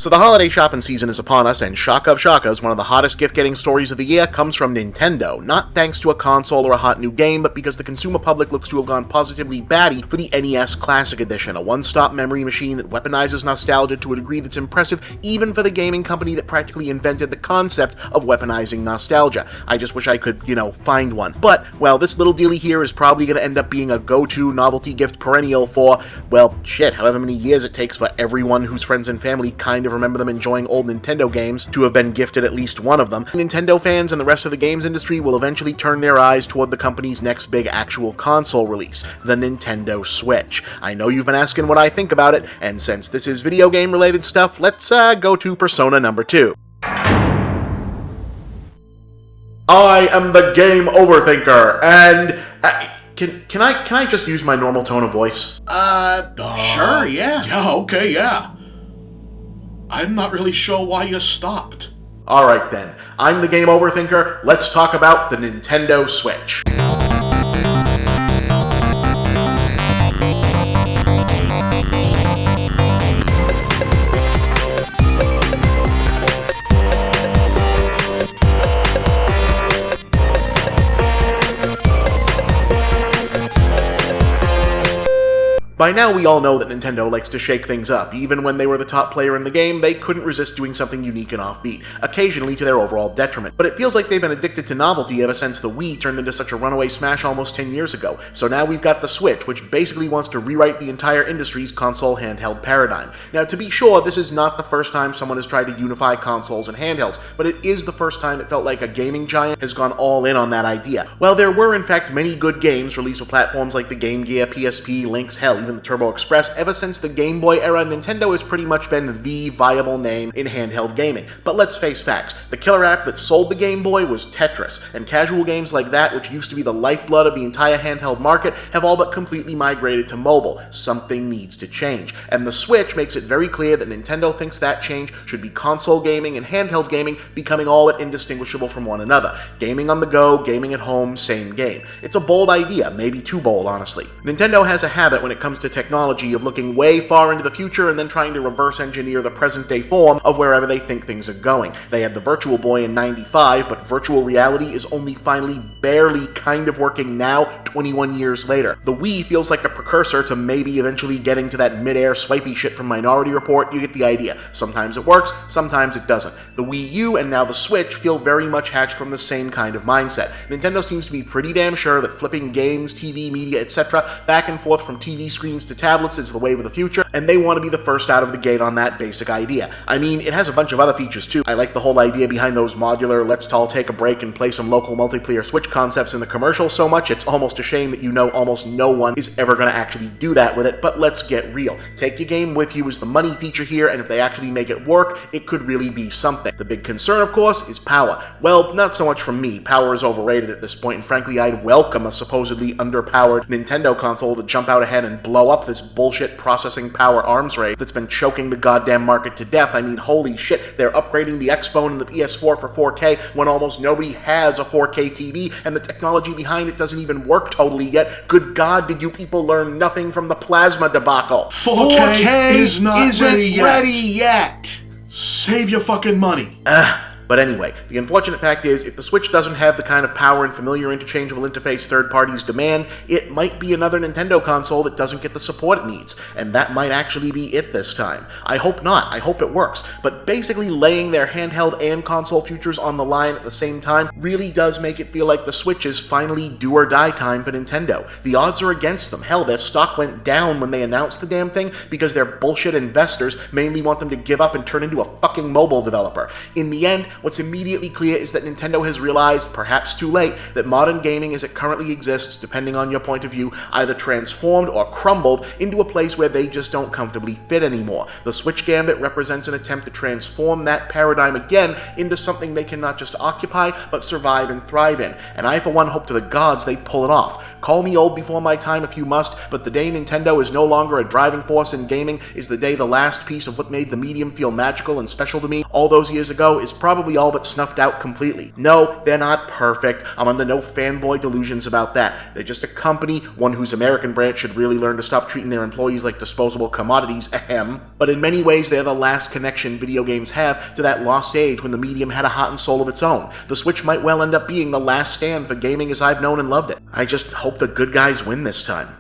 So the holiday shopping season is upon us, and shock of shockers, one of the hottest gift-getting stories of the year comes from Nintendo, not thanks to a console or a hot new game, but because the consumer public looks to have gone positively batty for the NES Classic Edition, a one-stop memory machine that weaponizes nostalgia to a degree that's impressive even for the gaming company that practically invented the concept of weaponizing nostalgia. I just wish I could, find one. But, well, this little dealie here is probably going to end up being a go-to novelty gift perennial for, well, shit, however many years it takes for everyone whose friends and family kind of remember them enjoying old Nintendo games to have been gifted at least one of them. Nintendo fans and the rest of the games industry will eventually turn their eyes toward the company's next big actual console release, the Nintendo Switch. I know you've been asking what I think about it, and since this is video game related stuff, let's go to persona number 2. I am the Game Overthinker, and can I just use my normal tone of voice? Sure, yeah. Yeah, okay, yeah. I'm not really sure why you stopped. Alright then, I'm the Game Overthinker, let's talk about the Nintendo Switch. By now, we all know that Nintendo likes to shake things up. Even when they were the top player in the game, they couldn't resist doing something unique and offbeat, occasionally to their overall detriment. But it feels like they've been addicted to novelty ever since the Wii turned into such a runaway smash almost 10 years ago. So now we've got the Switch, which basically wants to rewrite the entire industry's console handheld paradigm. Now, to be sure, this is not the first time someone has tried to unify consoles and handhelds, but it is the first time it felt like a gaming giant has gone all in on that idea. While there were, in fact, many good games released for platforms like the Game Gear, PSP, Lynx, hell, even the Turbo Express, ever since the Game Boy era, Nintendo has pretty much been the viable name in handheld gaming. But let's face facts, the killer app that sold the Game Boy was Tetris, and casual games like that, which used to be the lifeblood of the entire handheld market, have all but completely migrated to mobile. Something needs to change, and the Switch makes it very clear that Nintendo thinks that change should be console gaming and handheld gaming becoming all but indistinguishable from one another. Gaming on the go, gaming at home, same game. It's a bold idea, maybe too bold, honestly. Nintendo has a habit when it comes to technology of looking way far into the future and then trying to reverse engineer the present day form of wherever they think things are going. They had the Virtual Boy in '95, but virtual reality is only finally barely kind of working now, 21 years later. The Wii feels like a precursor to maybe eventually getting to that mid-air swipey shit from Minority Report. You get the idea. Sometimes it works, sometimes it doesn't. The Wii U and now the Switch feel very much hatched from the same kind of mindset. Nintendo seems to be pretty damn sure that flipping games, TV, media, etc. back and forth from TV screens to tablets is the wave of the future, and they want to be the first out of the gate on that basic idea. I mean, it has a bunch of other features too. I like the whole idea behind those modular, let's all take a break and play some local multiplayer Switch concepts in the commercial so much, it's almost a shame that almost no one is ever going to actually do that with it, but let's get real. Take your game with you is the money feature here, and if they actually make it work, it could really be something. The big concern, of course, is power. Well, not so much from me. Power is overrated at this point, and frankly, I'd welcome a supposedly underpowered Nintendo console to jump out ahead and blow up this bullshit processing power arms race that's been choking the goddamn market to death. I mean, holy shit, they're upgrading the Xbone and the PS4 for 4K when almost nobody has a 4K TV, and the technology behind it doesn't even work totally yet. Good God, did you people learn nothing from the plasma debacle? 4K isn't ready yet. Save your fucking money. But anyway, the unfortunate fact is, if the Switch doesn't have the kind of power and familiar interchangeable interface third parties demand, it might be another Nintendo console that doesn't get the support it needs, and that might actually be it this time. I hope not, I hope it works, but basically laying their handheld and console futures on the line at the same time really does make it feel like the Switch is finally do or die time for Nintendo. The odds are against them. Hell, their stock went down when they announced the damn thing because their bullshit investors mainly want them to give up and turn into a fucking mobile developer. In the end, what's immediately clear is that Nintendo has realized, perhaps too late, that modern gaming as it currently exists, depending on your point of view, either transformed or crumbled into a place where they just don't comfortably fit anymore. The Switch Gambit represents an attempt to transform that paradigm again into something they can not just occupy, but survive and thrive in, and I for one hope to the gods they pull it off. Call me old before my time if you must, but the day Nintendo is no longer a driving force in gaming is the day the last piece of what made the medium feel magical and special to me all those years ago is probably all but snuffed out completely. No, they're not perfect. I'm under no fanboy delusions about that. They're just a company, one whose American branch should really learn to stop treating their employees like disposable commodities, ahem. But in many ways, they're the last connection video games have to that lost age when the medium had a heart and soul of its own. The Switch might well end up being the last stand for gaming as I've known and loved it. I just hope the good guys win this time.